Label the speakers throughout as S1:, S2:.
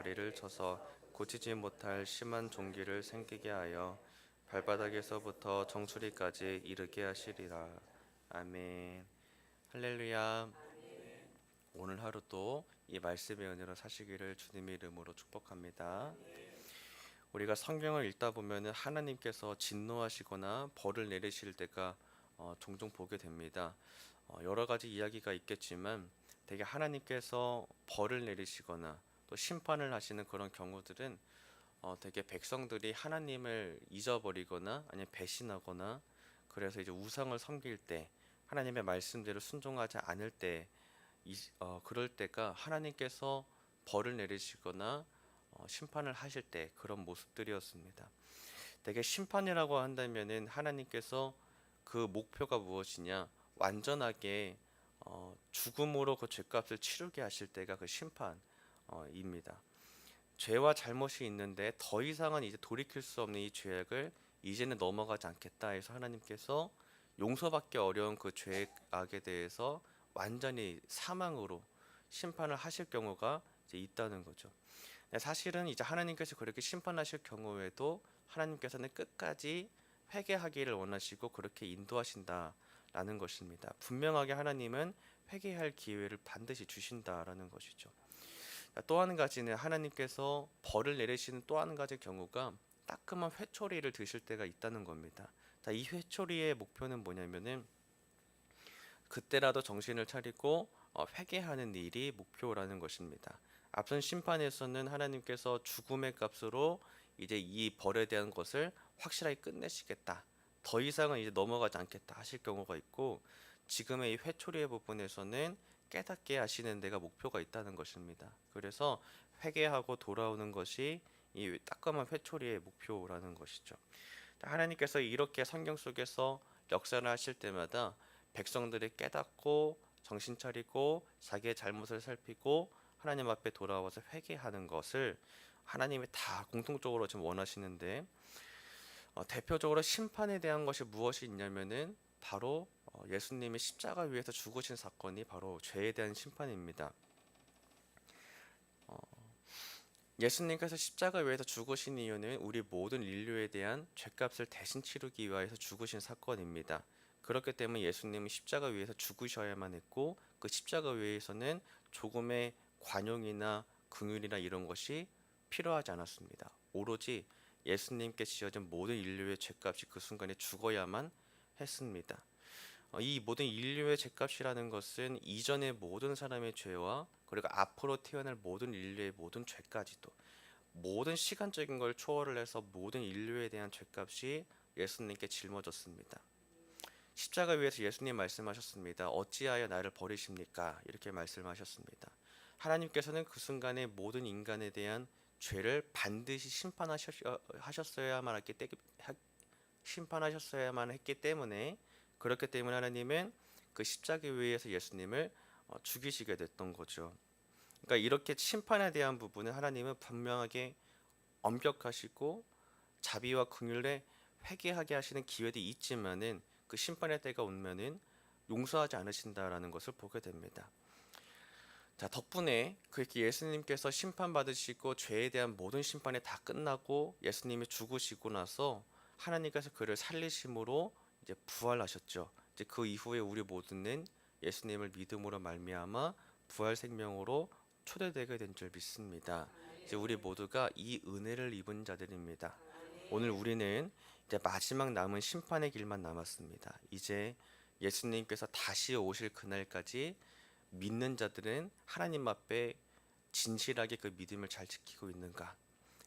S1: 다리를 쳐서 고치지 못할 심한 종기를 생기게 하여 발바닥에서부터 정수리까지 이르게 하시리라. 아멘. 할렐루야. 오늘 하루도 이 말씀의 은혜로 사시기를 주님의 이름으로 축복합니다. 우리가 성경을 읽다 보면은 하나님께서 진노하시거나 벌을 내리실 때가 종종 보게 됩니다. 여러 가지 이야기가 있겠지만 되게 하나님께서 벌을 내리시거나 또 심판을 하시는 그런 경우들은 되게 백성들이 하나님을 잊어버리거나 아니면 배신하거나 그래서 이제 우상을 섬길 때 하나님의 말씀대로 순종하지 않을 때 그럴 때가 하나님께서 벌을 내리시거나 심판을 하실 때 그런 모습들이었습니다. 되게 심판이라고 한다면은 하나님께서 그 목표가 무엇이냐 완전하게 죽음으로 그 죄값을 치르게 하실 때가 그 심판입니다. 죄와 잘못이 있는데 더 이상은 이제 돌이킬 수 없는 이 죄악을 이제는 넘어가지 않겠다 해서 하나님께서 용서받기 어려운 그 죄악에 대해서 완전히 사망으로 심판을 하실 경우가 이제 있다는 거죠. 사실은 이제 하나님께서 그렇게 심판하실 경우에도 하나님께서는 끝까지 회개하기를 원하시고 그렇게 인도하신다라는 것입니다. 분명하게 하나님은 회개할 기회를 반드시 주신다라는 것이죠. 또 한 가지는 하나님께서 벌을 내리시는 또 한 가지 경우가 따끔한 회초리를 드실 때가 있다는 겁니다. 이 회초리의 목표는 뭐냐면은 그때라도 정신을 차리고 회개하는 일이 목표라는 것입니다. 앞선 심판에서는 하나님께서 죽음의 값으로 이제 이 벌에 대한 것을 확실하게 끝내시겠다. 더 이상은 이제 넘어가지 않겠다 하실 경우가 있고 지금의 이 회초리의 부분에서는 깨닫게 하시는 데가 목표가 있다는 것입니다. 그래서 회개하고 돌아오는 것이 이 따끔한 회초리의 목표라는 것이죠. 하나님께서 이렇게 성경 속에서 역사를 하실 때마다 백성들이 깨닫고 정신 차리고 자기의 잘못을 살피고 하나님 앞에 돌아와서 회개하는 것을 하나님이 다 공통적으로 지금 원하시는데 대표적으로 심판에 대한 것이 무엇이 있냐면은 바로 예수님이 십자가 위에서 죽으신 사건이 바로 죄에 대한 심판입니다. 예수님께서 십자가 위에서 죽으신 이유는 우리 모든 인류에 대한 죄값을 대신 치르기 위하여서 죽으신 사건입니다. 그렇기 때문에 예수님은 십자가 위에서 죽으셔야만 했고 그 십자가 위에서는 조금의 관용이나 긍휼이나 이런 것이 필요하지 않았습니다. 오로지 예수님께 지어진 모든 인류의 죄값이 그 순간에 죽어야만 했습니다. 이 모든 인류의 죄값이라는 것은 이전의 모든 사람의 죄와 그리고 앞으로 태어날 모든 인류의 모든 죄까지도 모든 시간적인 걸 초월을 해서 모든 인류에 대한 죄값이 예수님께 짊어졌습니다. 십자가 위에서 예수님 말씀하셨습니다. 어찌하여 나를 버리십니까? 이렇게 말씀하셨습니다. 하나님께서는 그 순간에 모든 인간에 대한 죄를 반드시 심판하셨어야만 했기 때문에 그렇기 때문에 하나님은 그 십자가 위에서 예수님을 죽이시게 됐던 거죠. 그러니까 이렇게 심판에 대한 부분은 하나님은 분명하게 엄격하시고 자비와 긍휼에 회개하게 하시는 기회도 있지만은 그 심판의 때가 오면은 용서하지 않으신다라는 것을 보게 됩니다. 자, 덕분에 그렇게 예수님께서 심판받으시고 죄에 대한 모든 심판이 다 끝나고 예수님이 죽으시고 나서 하나님께서 그를 살리심으로 이제 부활하셨죠. 이제 그 이후에 우리 모두는 예수님을 믿음으로 말미암아 부활 생명으로 초대되게 된 줄 믿습니다. 이제 우리 모두가 이 은혜를 입은 자들입니다. 오늘 우리는 이제 마지막 남은 심판의 길만 남았습니다. 이제 예수님께서 다시 오실 그날까지 믿는 자들은 하나님 앞에 진실하게 그 믿음을 잘 지키고 있는가?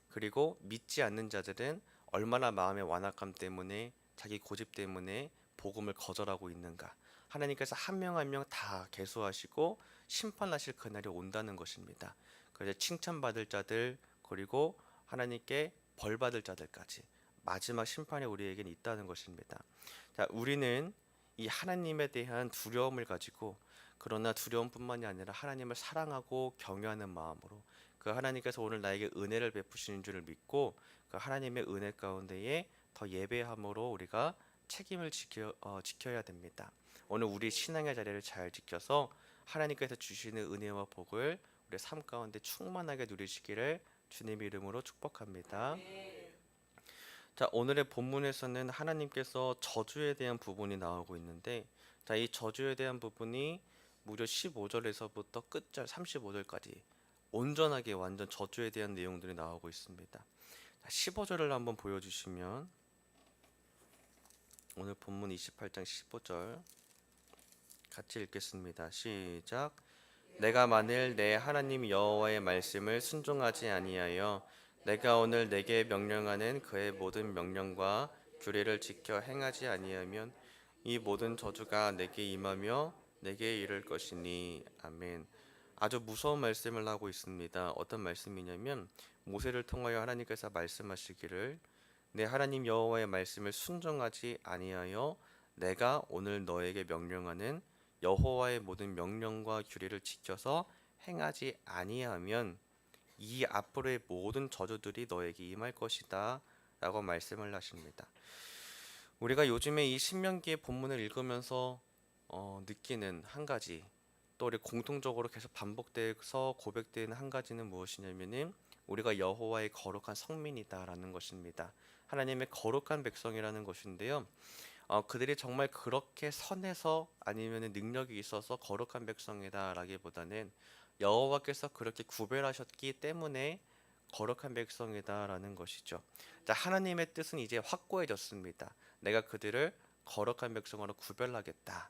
S1: 그리고 믿지 않는 자들은 얼마나 마음의 완악함 때문에 자기 고집 때문에 복음을 거절하고 있는가? 하나님께서 한 명 한 명 다 계수하시고 심판하실 그날이 온다는 것입니다. 그래서 칭찬받을 자들 그리고 하나님께 벌 받을 자들까지 마지막 심판이 우리에게는 있다는 것입니다. 자, 우리는 이 하나님에 대한 두려움을 가지고 그러나 두려움뿐만이 아니라 하나님을 사랑하고 경외하는 마음으로 그 하나님께서 오늘 나에게 은혜를 베푸시는 줄을 믿고 그 하나님의 은혜 가운데에 더 예배함으로 우리가 책임을 지켜야 됩니다. 오늘 우리 신앙의 자리를 잘 지켜서 하나님께서 주시는 은혜와 복을 우리 우리 삶 가운데 충만하게 누리시기를 주님 이름으로 축복합니다. 자, 오늘의 본문에서는 하나님께서 저주에 대한 부분이 나오고 있는데, 자, 이 저주에 대한 부분이 무려 15절에서부터 끝절 35절까지 온전하게 완전 저주에 대한 내용들이 나오고 있습니다. 자, 15절을 한번 보여주시면, 오늘 본문 28장 15절 같이 읽겠습니다. 시작. 내가 만일 내 하나님 여호와의 말씀을 순종하지 아니하여 내가 오늘 내게 명령하는 그의 모든 명령과 규례를 지켜 행하지 아니하면 이 모든 저주가 내게 임하며 내게 이를 것이니. 아멘. 아주 무서운 말씀을 하고 있습니다. 어떤 말씀이냐면, 모세를 통하여 하나님께서 말씀하시기를, 내 하나님 여호와의 말씀을 순종하지 아니하여 내가 오늘 너에게 명령하는 여호와의 모든 명령과 규례를 지켜서 행하지 아니하면 이 앞으로의 모든 저주들이 너에게 임할 것이다 라고 말씀을 하십니다. 우리가 요즘에 이 신명기의 본문을 읽으면서 느끼는 한 가지, 또 우리 공통적으로 계속 반복돼서 고백되는 한 가지는 무엇이냐면은 우리가 여호와의 거룩한 성민이다라는 것입니다. 하나님의 거룩한 백성이라는 것인데요. 그들이 정말 그렇게 선해서 아니면 능력이 있어서 거룩한 백성이다라기보다는 여호와께서 그렇게 구별하셨기 때문에 거룩한 백성이다라는 것이죠. 자, 하나님의 뜻은 이제 확고해졌습니다. 내가 그들을 거룩한 백성으로 구별하겠다.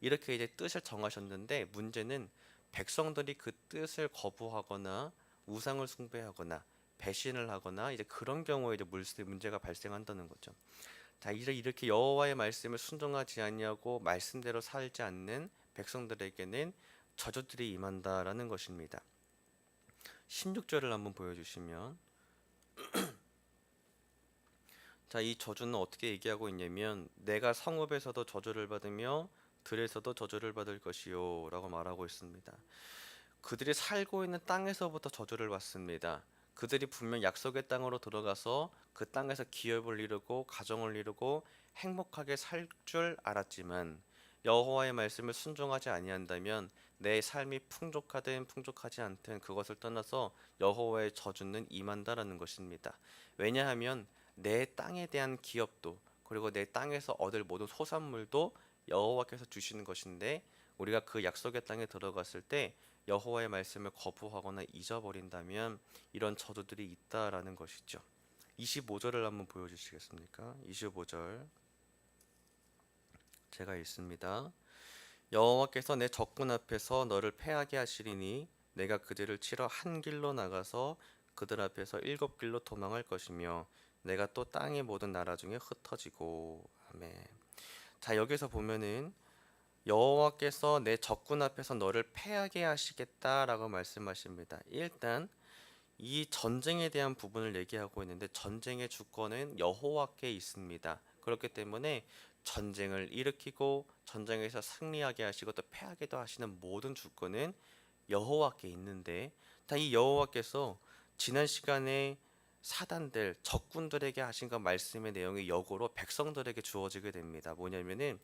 S1: 이렇게 이제 뜻을 정하셨는데, 문제는 백성들이 그 뜻을 거부하거나 우상을 숭배하거나 배신을 하거나 이제 그런 경우에 이제 문제가 발생한다는 거죠. 자, 이렇게 여호와의 말씀을 순종하지 아니하고 말씀대로 살지 않는 백성들에게는 저주들이 임한다라는 것입니다. 16절을 한번 보여주시면, 자, 이 저주는 어떻게 얘기하고 있냐면, 내가 성읍에서도 저주를 받으며 들에서도 저주를 받을 것이요 라고 말하고 있습니다. 그들이 살고 있는 땅에서부터 저주를 받습니다. 그들이 분명 약속의 땅으로 들어가서 그 땅에서 기업을 이루고 가정을 이루고 행복하게 살 줄 알았지만, 여호와의 말씀을 순종하지 아니한다면 내 삶이 풍족하든 풍족하지 않든 그것을 떠나서 여호와의 저주는 임한다라는 것입니다. 왜냐하면 내 땅에 대한 기업도, 그리고 내 땅에서 얻을 모든 소산물도 여호와께서 주시는 것인데, 우리가 그 약속의 땅에 들어갔을 때 여호와의 말씀을 거부하거나 잊어버린다면 이런 저주들이 있다라는 것이죠. 25절을 한번 보여주시겠습니까? 25절 제가 읽습니다. 여호와께서 내 적군 앞에서 너를 패하게 하시리니 내가 그들을 치러 한 길로 나가서 그들 앞에서 7길로 도망할 것이며 내가 또 땅의 모든 나라 중에 흩어지고. 아멘. 자, 여기서 보면은 여호와께서 내 적군 앞에서 너를 패하게 하시겠다라고 말씀하십니다. 일단 이 전쟁에 대한 부분을 얘기하고 있는데, 전쟁의 주권은 여호와께 있습니다. 그렇기 때문에 전쟁을 일으키고 전쟁에서 승리하게 하시고 또 패하게도 하시는 모든 주권은 여호와께 있는데, 다 이 여호와께서 지난 시간에 사단들 적군들에게 하신 그 말씀의 내용이 역으로 백성들에게 주어지게 됩니다. 뭐냐면은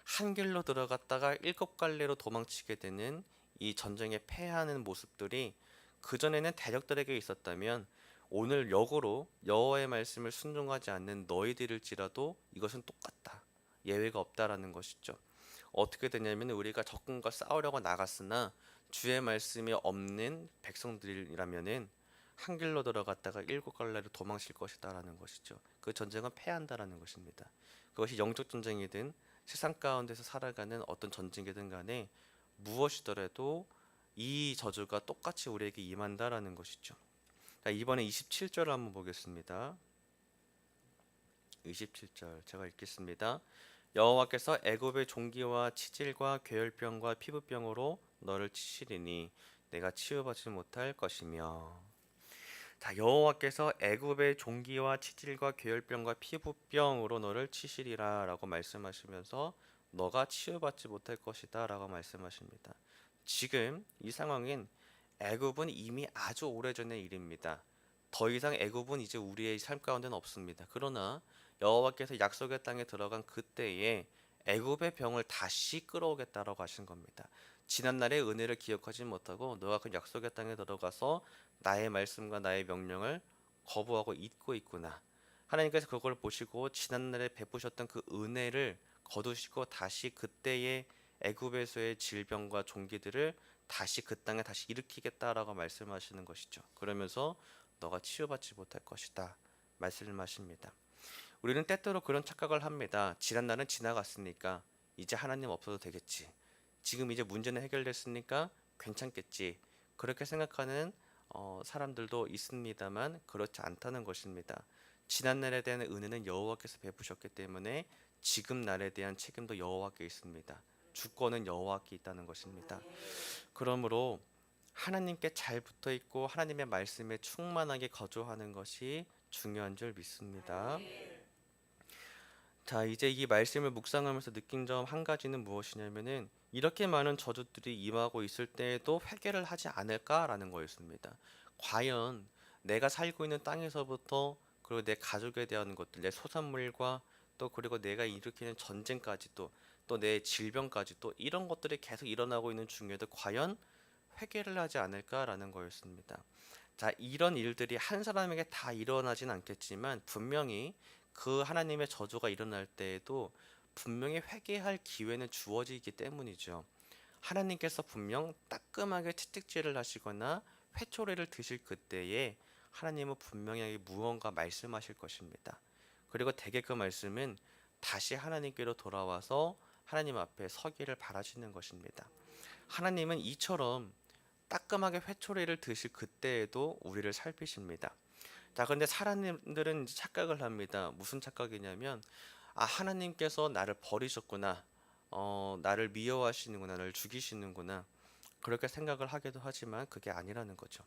S1: 한 길로 들어갔다가 7갈래로 도망치게 되는 이 전쟁에 패하는 모습들이 그전에는 대적들에게 있었다면, 오늘 역으로 여호와의 말씀을 순종하지 않는 너희들일지라도 이것은 똑같다. 예외가 없다라는 것이죠. 어떻게 되냐면, 우리가 적군과 싸우려고 나갔으나 주의 말씀이 없는 백성들이라면은 한 길로 들어갔다가 7갈래로 도망칠 것이다라는 것이죠. 그 전쟁은 패한다라는 것입니다. 그것이 영적 전쟁이든 세상 가운데서 살아가는 어떤 전쟁이든 간에 무엇이더라도 이 저주가 똑같이 우리에게 임한다라는 것이죠. 자, 이번에 27절을 한번 보겠습니다. 27절 제가 읽겠습니다. 여호와께서 애굽의 종기와 치질과 괴혈병과 피부병으로 너를 치시리니 내가 치유받지 못할 것이며. 자, 여호와께서 애굽의 종기와 치질과 괴혈병과 피부병으로 너를 치시리라라고 말씀하시면서 너가 치유받지 못할 것이다라고 말씀하십니다. 지금 이 상황은 애굽은 이미 아주 오래전의 일입니다. 더 이상 애굽은 이제 우리의 삶 가운데는 없습니다. 그러나 여호와께서 약속의 땅에 들어간 그때에 애굽의 병을 다시 끌어오겠다라고 하신 겁니다. 지난날의 은혜를 기억하지 못하고 너가 그 약속의 땅에 들어가서 나의 말씀과 나의 명령을 거부하고 잊고 있구나. 하나님께서 그걸 보시고 지난날에 베푸셨던 그 은혜를 거두시고 다시 그때의 애굽에서의 질병과 종기들을 다시 그 땅에 다시 일으키겠다라고 말씀하시는 것이죠. 그러면서 너가 치유받지 못할 것이다 말씀하십니다. 우리는 때때로 그런 착각을 합니다. 지난날은 지나갔으니까 이제 하나님 없어도 되겠지. 지금 이제 문제는 해결됐으니까 괜찮겠지. 그렇게 생각하는 사람들도 있습니다만 그렇지 않다는 것입니다. 지난날에 대한 은혜는 여호와께서 베푸셨기 때문에 지금 날에 대한 책임도 여호와께 있습니다. 주권은 여호와께 있다는 것입니다. 그러므로 하나님께 잘 붙어 있고 하나님의 말씀에 충만하게 거주하는 것이 중요한 줄 믿습니다. 자, 이제 이 말씀을 묵상하면서 느낀 점 한 가지는 무엇이냐면은 이렇게 많은 저주들이 임하고 있을 때에도 회개를 하지 않을까라는 거였습니다. 과연 내가 살고 있는 땅에서부터 그리고 내 가족에 대한 것들, 내 소산물과 또 그리고 내가 일으키는 전쟁까지도 또 내 질병까지도 이런 것들이 계속 일어나고 있는 중에도 과연 회개를 하지 않을까라는 거였습니다. 자, 이런 일들이 한 사람에게 다 일어나진 않겠지만 분명히 그 하나님의 저주가 일어날 때에도 분명히 회개할 기회는 주어지기 때문이죠. 하나님께서 분명 따끔하게 채찍질을 하시거나 회초리를 드실 그때에 하나님은 분명히 무언가 말씀하실 것입니다. 그리고 대개 그 말씀은 다시 하나님께로 돌아와서 하나님 앞에 서기를 바라시는 것입니다. 하나님은 이처럼 따끔하게 회초리를 드실 그때에도 우리를 살피십니다. 자, 그런데 사람들은 착각을 합니다. 무슨 착각이냐면, 아, 하나님께서 나를 버리셨구나. 나를 미워하시는구나. 나를 죽이시는구나. 그렇게 생각을 하기도 하지만 그게 아니라는 거죠.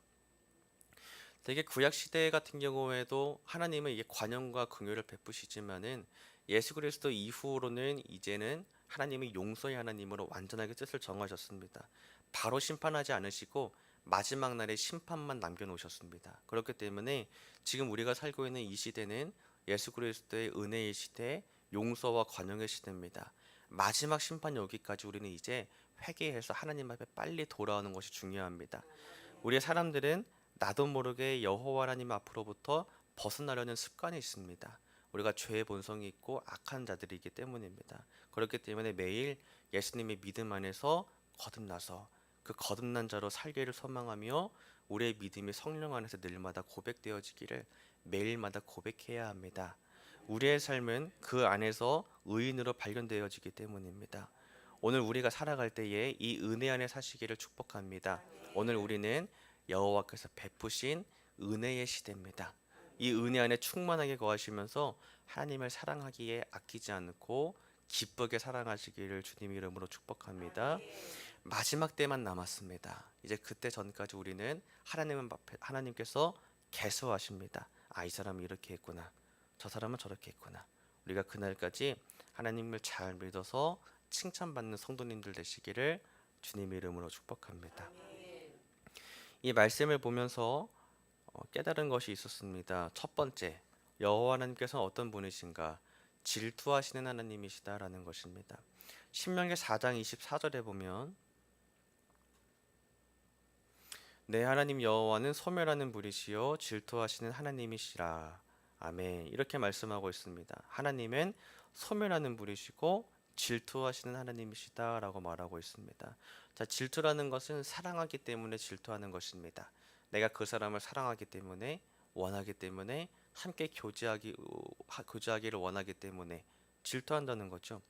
S1: 되게 구약 시대 같은 경우에도 하나님은 이게 관용과 긍휼을 베푸시지만은 예수 그리스도 이후로는 이제는 하나님이 용서의 하나님으로 완전하게 뜻을 정하셨습니다. 바로 심판하지 않으시고 마지막 날에 심판만 남겨놓으셨습니다. 그렇기 때문에 지금 우리가 살고 있는 이 시대는 예수 그리스도의 은혜의 시대, 용서와 관용의 시대입니다. 마지막 심판이 오기까지 우리는 이제 회개해서 하나님 앞에 빨리 돌아오는 것이 중요합니다. 우리의 사람들은 나도 모르게 여호와 하나님 앞으로부터 벗어나려는 습관이 있습니다. 우리가 죄의 본성이 있고 악한 자들이기 때문입니다. 그렇기 때문에 매일 예수님의 믿음 안에서 거듭나서 그 거듭난 자로 살기를 소망하며 우리의 믿음이 성령 안에서 늘마다 고백되어지기를 매일마다 고백해야 합니다. 우리의 삶은 그 안에서 의인으로 발견되어지기 때문입니다. 오늘 우리가 살아갈 때에 이 은혜 안에 사시기를 축복합니다. 오늘 우리는 여호와께서 베푸신 은혜의 시대입니다. 이 은혜 안에 충만하게 거하시면서 하나님을 사랑하기에 아끼지 않고 기쁘게 사랑하시기를 주님 이름으로 축복합니다. 마지막 때만 남았습니다. 이제 그때 전까지 우리는 하나님께서 계수하십니다. 아, 이 사람이 이렇게 했구나. 저 사람은 저렇게 했구나. 우리가 그날까지 하나님을 잘 믿어서 칭찬받는 성도님들 되시기를 주님 이름으로 축복합니다. 이 말씀을 보면서 깨달은 것이 있었습니다. 첫 번째, 여호와 하나님께서는 어떤 분이신가? 질투하시는 하나님이시다라는 것입니다. 신명기 4장 24절에 보면 내 하나님 여호와는 소멸하는 분이시요 질투하시는 하나님이시라. 아멘. 이렇게 말씀하고 있습니다. 하나님은 소멸하는 분이시고 질투하시는 하나님이시다라고 말하고 있습니다. 자, 질투라는 것은 사랑하기 때문에 질투하는 것입니다. 내가 그 사람을 사랑하기 때문에 원하기 때문에 함께 교제하기를 원하기 때문에 질투한다는 거죠.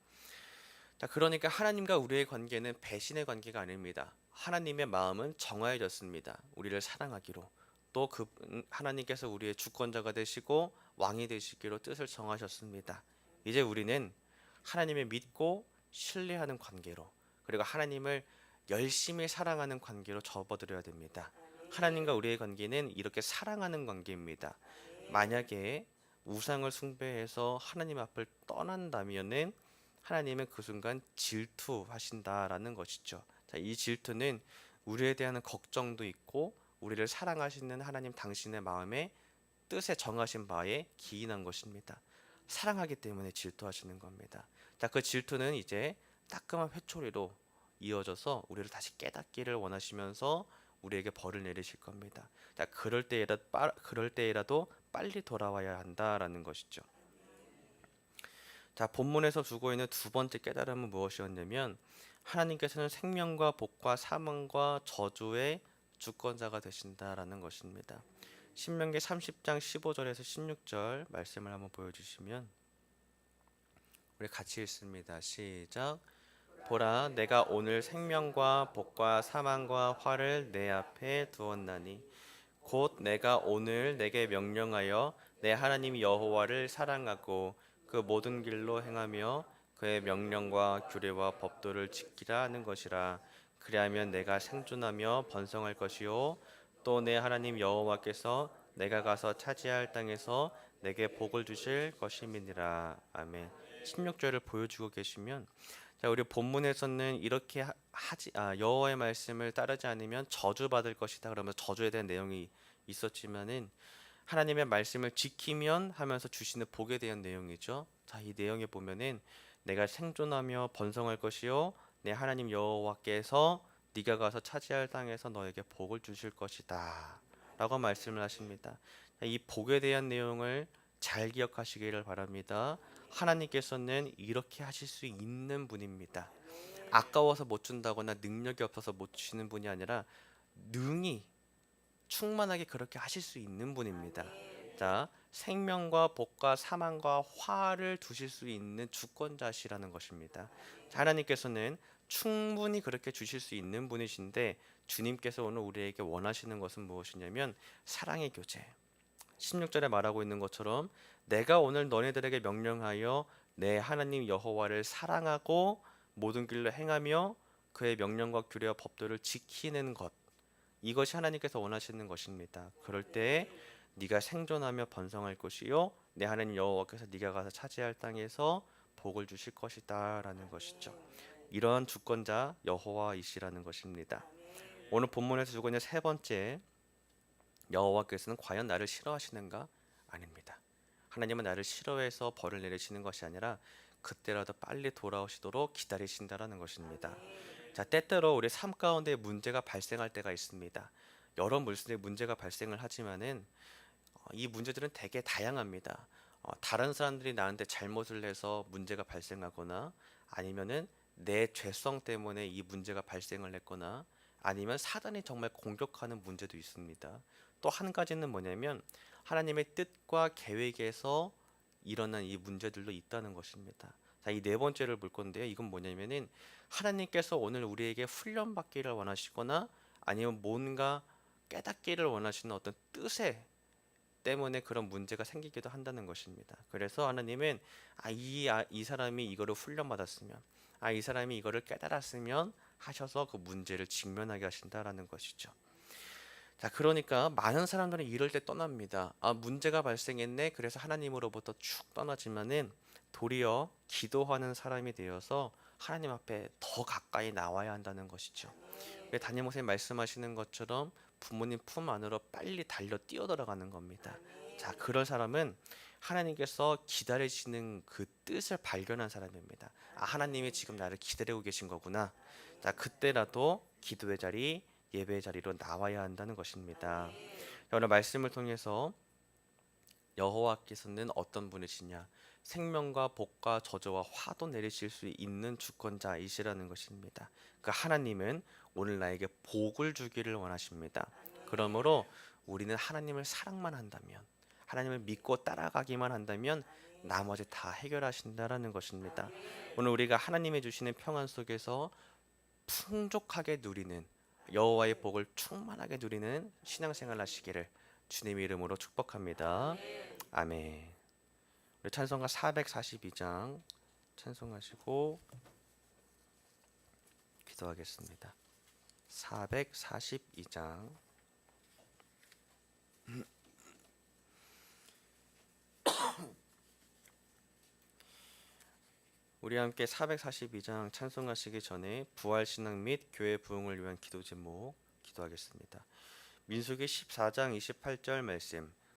S1: 자, 그러니까 하나님과 우리의 관계는 배신의 관계가 아닙니다. 하나님의 마음은 정하여졌습니다. 우리를 사랑하기로. 또 그 하나님께서 우리의 주권자가 되시고 왕이 되시기로 뜻을 정하셨습니다. 이제 우리는 하나님을 믿고 신뢰하는 관계로 그리고 하나님을 열심히 사랑하는 관계로 접어들어야 됩니다. 하나님과 우리의 관계는 이렇게 사랑하는 관계입니다. 만약에 우상을 숭배해서 하나님 앞을 떠난다면은 하나님은 그 순간 질투하신다라는 것이죠. 자, 이 질투는 우리에 대한 걱정도 있고 우리를 사랑하시는 하나님 당신의 마음에 뜻에 정하신 바에 기인한 것입니다. 사랑하기 때문에 질투하시는 겁니다. 자, 그 질투는 이제 따끔한 회초리로 이어져서 우리를 다시 깨닫기를 원하시면서 우리에게 벌을 내리실 겁니다. 자, 그럴 때라도 빨리 돌아와야 한다라는 것이죠. 자, 본문에서 주고 있는 두 번째 깨달음은 무엇이었냐면 하나님께서는 생명과 복과 사망과 저주의 주권자가 되신다라는 것입니다. 신명기 30장 15절에서 16절 말씀을 한번 보여주시면 우리 같이 읽습니다. 시작. 보라, 내가 오늘 생명과 복과 사망과 화를 내 앞에 두었나니 곧 내가 오늘 내게 명령하여 내 하나님 여호와를 사랑하고 그 모든 길로 행하며 그의 명령과 규례와 법도를 지키라 하는 것이라. 그리하면 내가 생존하며 번성할 것이요 또 내 하나님 여호와께서 내가 가서 차지할 땅에서 내게 복을 주실 것임이니라. 아멘. 16절을 보여주고 계시면, 자, 우리 본문에서는 이렇게 여호와의 말씀을 따르지 않으면 저주받을 것이다 그러면서 저주에 대한 내용이 있었지만은 하나님의 말씀을 지키면 하면서 주시는 복에 대한 내용이죠. 자, 이 내용에 보면은 내가 생존하며 번성할 것이요 내 하나님 여호와께서 네가 가서 차지할 땅에서 너에게 복을 주실 것이다 라고 말씀을 하십니다. 이 복에 대한 내용을 잘 기억하시기를 바랍니다. 하나님께서는 이렇게 하실 수 있는 분입니다. 아까워서 못 준다거나 능력이 없어서 못 주시는 분이 아니라 능히 충만하게 그렇게 하실 수 있는 분입니다. 자, 생명과 복과 사망과 화를 두실 수 있는 주권자시라는 것입니다. 자, 하나님께서는 충분히 그렇게 주실 수 있는 분이신데 주님께서 오늘 우리에게 원하시는 것은 무엇이냐면 사랑의 교제. 16절에 말하고 있는 것처럼 내가 오늘 너네들에게 명령하여 내 하나님 여호와를 사랑하고 모든 길로 행하며 그의 명령과 규례와 법도를 지키는 것, 이것이 하나님께서 원하시는 것입니다. 그럴 때 네가 생존하며 번성할 것이요 내 하나님 여호와께서 네가 가서 차지할 땅에서 복을 주실 것이다 라는 것이죠. 이러한 주권자 여호와이시라는 것입니다. 오늘 본문에서 주고 있는 세 번째, 여호와께서는 과연 나를 싫어하시는가? 아닙니다. 하나님은 나를 싫어해서 벌을 내리시는 것이 아니라 그때라도 빨리 돌아오시도록 기다리신다라는 것입니다. 자, 때때로 우리 삶 가운데 문제가 발생할 때가 있습니다. 여러 문제가 발생을 하지만은 이 문제들은 되게 다양합니다. 다른 사람들이 나한테 잘못을 해서 문제가 발생하거나 아니면은 내 죄성 때문에 이 문제가 발생을 했거나 아니면 사단이 정말 공격하는 문제도 있습니다. 또 한 가지는 뭐냐면 하나님의 뜻과 계획에서 일어난 이 문제들도 있다는 것입니다. 자, 이 네 번째를 볼 건데요. 이건 뭐냐면은 하나님께서 오늘 우리에게 훈련받기를 원하시거나 아니면 뭔가 깨닫기를 원하시는 어떤 뜻에 때문에 그런 문제가 생기기도 한다는 것입니다. 그래서 하나님은 이 사람이 이거를 훈련받았으면 이 사람이 이거를 깨달았으면 하셔서 그 문제를 직면하게 하신다라는 것이죠. 자, 그러니까 많은 사람들은 이럴 때 떠납니다. 문제가 발생했네. 그래서 하나님으로부터 쭉 떠나지만은 도리어 기도하는 사람이 되어서 하나님 앞에 더 가까이 나와야 한다는 것이죠. 담임 목사님 말씀하시는 것처럼 부모님 품 안으로 빨리 달려 뛰어들어가는 겁니다. 자, 그런 사람은 하나님께서 기다리시는 그 뜻을 발견한 사람입니다. 하나님이 지금 나를 기다리고 계신 거구나. 자, 그때라도 기도의 자리, 예배의 자리로 나와야 한다는 것입니다. 오늘 말씀을 통해서 여호와께서는 어떤 분이시냐? 생명과 복과 저주와 화도 내리실 수 있는 주권자이시라는 것입니다. 그 하나님은 오늘 나에게 복을 주기를 원하십니다. 그러므로 우리는 하나님을 사랑만 한다면, 하나님을 믿고 따라가기만 한다면 나머지 다 해결하신다라는 것입니다. 오늘 우리가 하나님이 주시는 평안 속에서 풍족하게 누리는, 여호와의 복을 충만하게 누리는 신앙생활 하시기를 주님의 이름으로 축복합니다. 아멘. 우리 찬송가 442장 찬송하시고 기도하겠습니다. 442장 우리 함께 442장 찬송하시기 전에 부활신앙 및 교회 부흥을 위한 기도 제목 기도하겠습니다. 민수기 14장 28절 말씀,